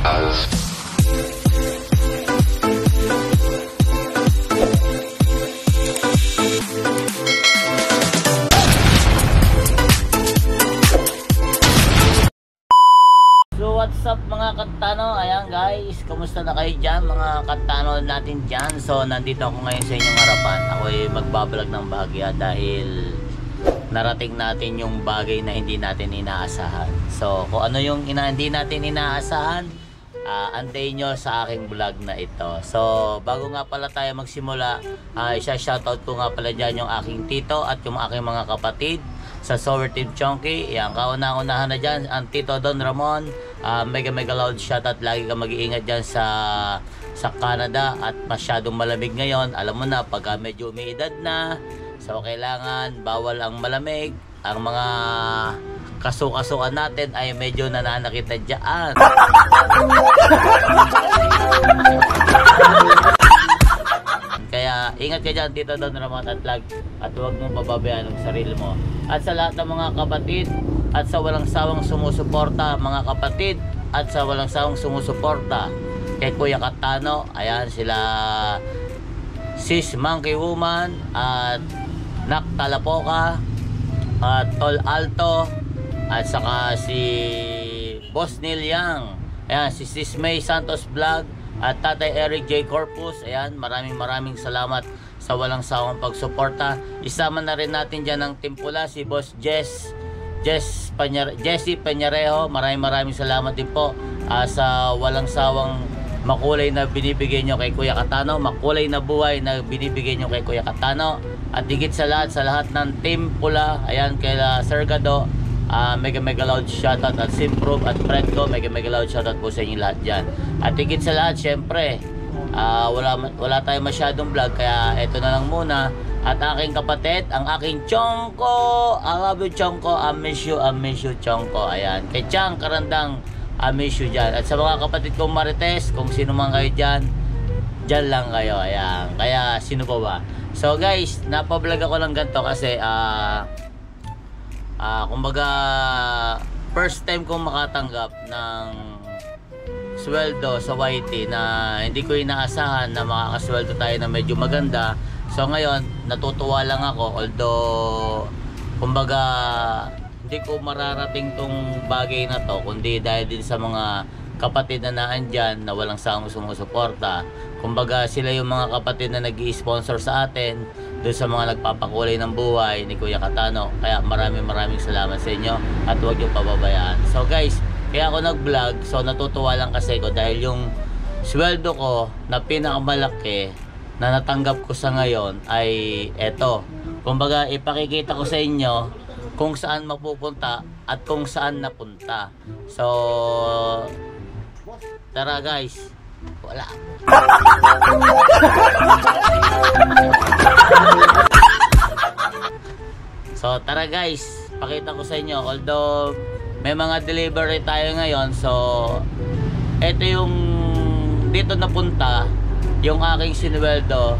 So what's up mga katano? Ayan guys, kumusta na kayo dyan mga katano natin dyan? So nandito ako ngayon sa inyong harapan. Ako ay magbablog ng bahagya dahil narating natin yung bagay na hindi natin inaasahan. So kung ano yung hindi natin inaasahan, antayin nyo sa aking vlog na ito. So bago nga pala tayo magsimula, isa-shoutout ko nga pala dyan yung aking tito at yung aking mga kapatid sa Sower Team Chonky. Yan, kauna-unahan na dyan ang Tito Don Ramon. Mega loud shoutout. Lagi ka mag-iingat dyan sa Canada at masyadong malamig ngayon. Alam mo na, pagka medyo umiidad na, so kailangan bawal ang malamig. Ang mga kasukasukan natin ay medyo nananakit na dyan. Kaya ingat ka dyan, Tito Don Ramon at huwag mong pababayaan ang sarili mo. At sa lahat ng mga kapatid at sa walang sawang sumusuporta, mga kapatid at sa walang sawang sumusuporta kay Kuya Katano, ayan sila Sis Monkey Woman at Nak Talapoka at Tol Alto at saka si Boss Neil Yang, ayan si Sis May Santos Vlog at Tatay Eric J. Corpus. Ayan, maraming salamat sa walang sawang pagsuporta. Isama na rin natin dyan ng timpula si Boss Jesse Peñarejo. Maraming salamat din po sa walang sawang makulay na binibigay nyo kay Kuya Katano, makulay na buhay na binibigay nyo kay Kuya Katano. At higit sa lahat ng timpula, ayan kay Sir Gado, mega loud shoutout at Simprove at Fredco, mega loud shoutout po sa inyo lahat dyan. At higit sa lahat, syempre wala tayong masyadong vlog, kaya eto na lang muna. At aking kapatid, ang aking Chongko, I love you Chongko, I miss you Chongko. Ayan, kay Chang Karandang, I miss you dyan. At sa mga kapatid kong Marites, kung sino man kayo dyan lang kayo. Ayan, kaya sino pa ba? So guys, napablog ako lang ganito kasi kumbaga first time kong makatanggap ng sweldo sa YT na hindi ko inaasahan na makakasweldo tayo na medyo maganda. So ngayon natutuwa lang ako, although kumbaga hindi ko mararating tong bagay na to kundi dahil din sa mga kapatid na naandyan na walang sawang sumusuporta. Kumbaga sila yung mga kapatid na nag-i-sponsor sa atin doon sa mga nagpapakulay ng buhay ni Kuya Katano. Kaya maraming salamat sa inyo at huwag yung pababayaan. So guys, kaya ako nag-vlog, so natutuwa lang kasi ko dahil yung sweldo ko na pinakamalaki na natanggap ko sa ngayon ay eto. Kumbaga ipakikita ko sa inyo kung saan mapupunta at kung saan napunta. So tara guys, wala. So tara guys, pakita ko sa inyo. Although may mga delivery tayo ngayon, so ito yung dito napunta yung aking sinweldo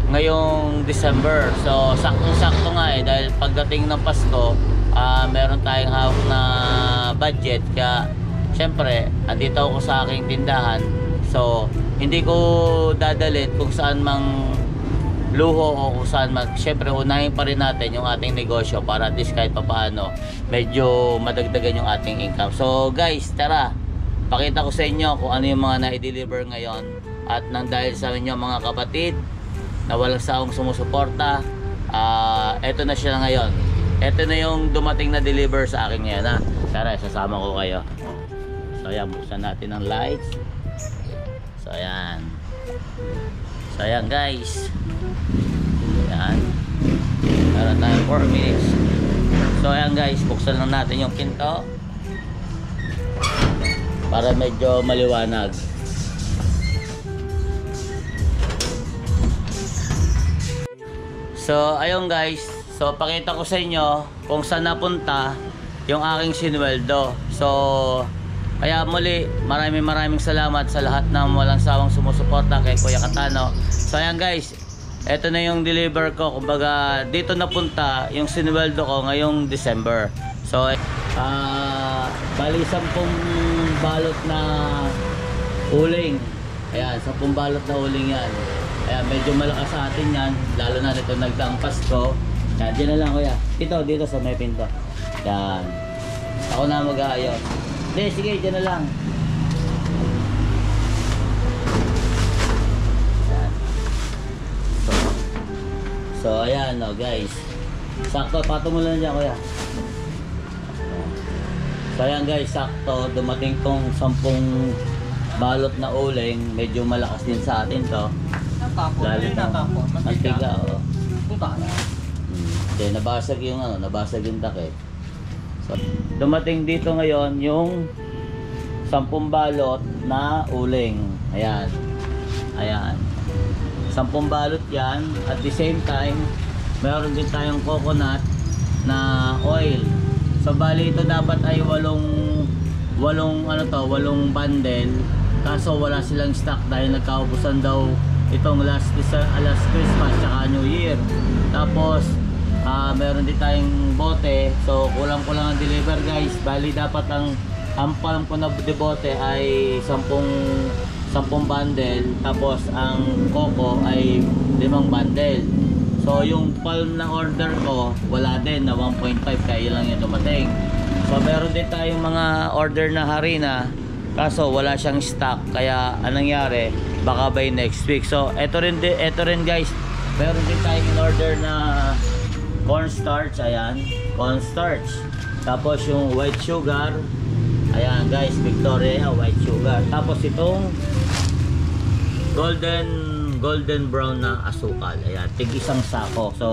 ngayong December. So saktong-sakto nga dahil pagdating ng Pasko, meron tayong hawak na budget. Kaya syempre andito ako sa aking tindahan, so hindi ko dadalhin kung saan mang luho o kung saan man. Syempre unahin pa rin natin yung ating negosyo para at least kahit papaano medyo madagdagan yung ating income. So guys, tara, pakita ko sa inyo kung ano yung mga na-deliver ngayon. At nang dahil sa inyo mga kapatid na walang sawang sumusuporta, eto na siya ngayon. Eto na yung dumating na deliver sa akin ngayon ha. Tara, sasama ko kayo. So ayan, buksan natin ang lights. So ayan. So ayan guys. Ayan. Meron tayo 4 minutes. So ayan guys, buksan lang natin yung pinto para medyo maliwanag. So ayun guys, so pakita ko sa inyo kung saan napunta yung aking sinweldo. So kaya muli, maraming salamat sa lahat ng walang sawang sumusuporta kay Kuya Katano. So ayan guys, eto na yung deliver ko. Kumbaga dito napunta yung sinweldo ko ngayong December. So Bali 10 balot na uling. Ayan, 10 balot na uling yan. Ayan, medyo malakas sa atin yan, lalo na nito nagdaang Pasko. Yan, dyan na lang kuya. Dito sa may pinto. Yan. Ako na mag-aayos. Hindi, sige, dyan na lang. Yan. So ayan no guys. Sakto, patong mo lang dyan kuya. So ayan guys, sakto. Dumating tong 10 balot na uling. Medyo malakas din sa atin to. Lalo na mantiga, oh. Then nabasag yung nabasag yung takip. So, dumating dito ngayon yung 10 balot na uling. Ayan. Ayan. 10 balot 'yan. At the same time, meron din tayong coconut na oil. So bali ito dapat ay 8 bundle. Kaso wala silang stock dahil nagkaubusan daw itong last Christmas tsaka New Year. Tapos meron din tayong bote, so kulang-kulang ang deliver guys. Bali dapat ang palm ko na bote ay 10 bundle, tapos ang coco ay 5 bundle. So yung palm na order ko wala din na 1.5, kaya lang yung dumating. So meron din tayong mga order na harina, kaso wala siyang stock, kaya anong nangyari, baka by next week. So eto rin guys, meron din tayong in order na cornstarch. Ayan, cornstarch. Tapos yung white sugar, ayan guys, Victoria white sugar. Tapos itong golden brown na asukal. Ayan, tig isang sako. So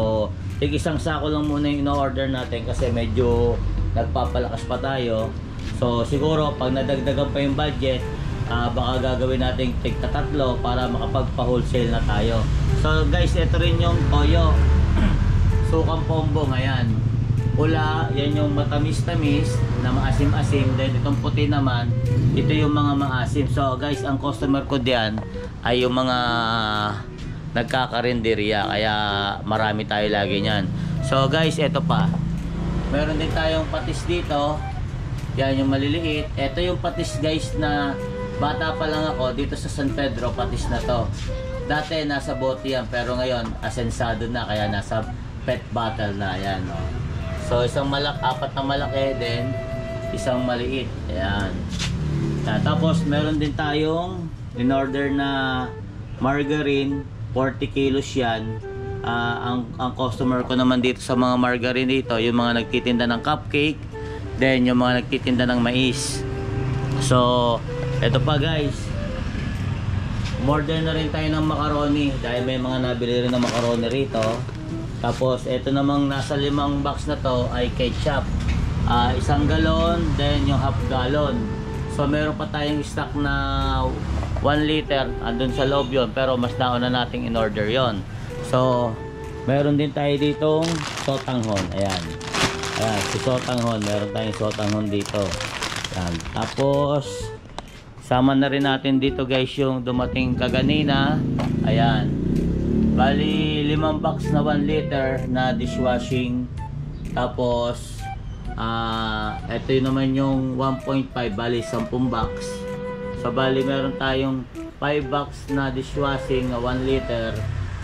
tig isang sako lang muna yung in-order natin kasi medyo nagpapalakas pa tayo. So siguro pag nadagdagan pa yung budget, baka gagawin natin tig 3 para makapagpa-wholesale na tayo. So guys, ito rin yung toyo. Sukang pombong, ayan. Pula, yan yung matamis-tamis na maasim-asim. Then itong puti naman, ito yung mga maasim. So guys, ang customer ko diyan ay yung mga nagkakarinderya, kaya marami tayo lagi niyan. So guys, ito pa. Meron din tayong patis dito. Yan yung maliliit. Ito yung patis guys na bata pa lang ako dito sa San Pedro, patis na to. Dati nasa bote yan, pero ngayon asensado na, kaya nasa pet bottle na. Ayan, no? So isang 4 na malaki, then isang maliit. Ayan. Tapos meron din tayong in order na margarine, 40 kilos yan. Ang customer ko naman dito sa mga margarine dito, yung mga nagtitinda ng cupcake, then yung mga nagtitinda ng mais. So eto pa guys, order na rin tayo ng macaroni dahil may mga nabili rin ng macaroni rito. Tapos ito namang nasa 5 box na to ay ketchup, 1 galon, then yung half gallon. So meron pa tayong stock na 1 liter, andun sa loob yun, pero mas nauna nating in order yon. So meron din tayo ditong sotanghon. Ayan, ayan si sotanghon, meron tayong sotanghon dito. Ayan. Tapos sama na rin natin dito guys yung dumating kaganina. Ayan, bali 5 box na 1 liter na dishwashing. Tapos ito yun naman yung 1.5, bali 10 box. So bali meron tayong 5 box na dishwashing na 1 liter.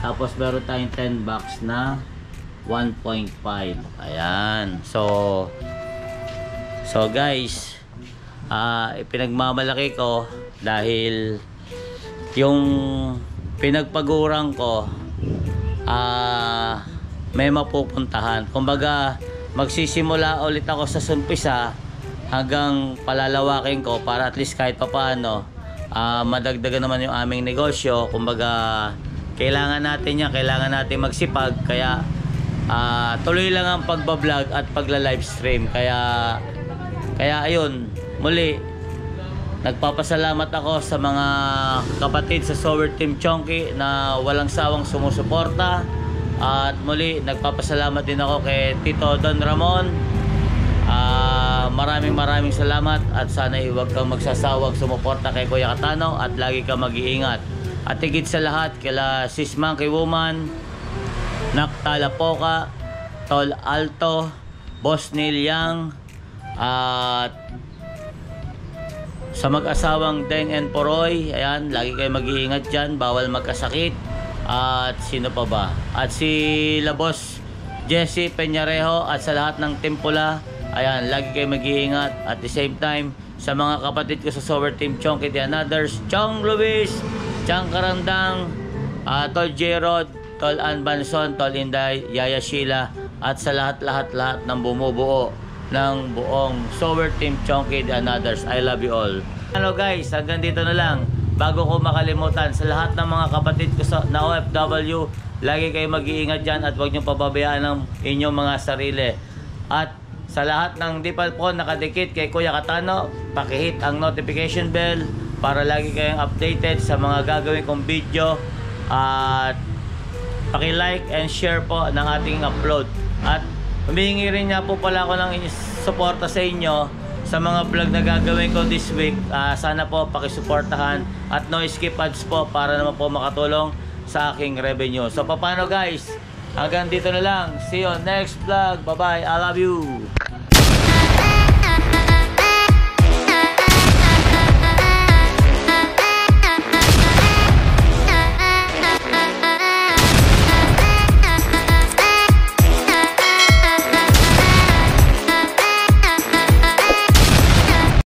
Tapos meron tayong 10 box na 1.5. Ayan. So guys, ipinagmamalaki ko dahil yung pinagpagurang ko may mapupuntahan. Kumbaga magsisimula ulit ako sa sumpisa hanggang palalawakin ko para at least kahit papaano madagdagan naman yung aming negosyo. Kumbaga kailangan natin yan, kailangan natin magsipag. Kaya tuloy lang ang pagbablog at pagla-livestream. Kaya ayun, muli nagpapasalamat ako sa mga kapatid sa Sower Team Chonky na walang sawang sumusuporta. At muli nagpapasalamat din ako kay Tito Don Ramon. Maraming salamat, at sana huwag kang magsasawang sumuporta kay Kuya Katano at lagi kang mag-iingat. At higit sa lahat kila Sis Monkey Woman, Nakta Lapoka, Tol Alto, Boss Neil Yang, at Sa mag-asawang Deng and Poroy, ayan, lagi kayo mag-iingat dyan, bawal magkasakit. At sino pa ba? At si Labos Jesse Peñarejo at sa lahat ng Timpula, ayan, lagi kayo mag-iingat. At the same time, sa mga kapatid ko sa Sober Team Chonky The Anothers, Chong Luis, Chang Karandang, Tol Jerod, Tol Ann Banson, Tol Inday, Yaya Sheila, at sa lahat ng bumubuo ng buong Sober Team Chonky The Anothers. I love you all. Ano guys, hanggang dito na lang. Bago ko makalimutan, sa lahat ng mga kapatid ko na OFW, lagi kayo mag-iingat dyan at huwag nyo pababayaan ng inyong mga sarili. At sa lahat ng di pa po nakadikit kay Kuya Katano, pakihit ang notification bell para lagi kayong updated sa mga gagawin kong video. At paki-like and share po ng ating upload. At humihingi rin nga po pala ako ng suporta sa inyo sa mga vlog na gagawin ko this week. Sana po pakisuportahan at no skip ads po para naman po makatulong sa aking revenue. So paano guys, hanggang dito na lang. See you on next vlog. Bye bye, I love you.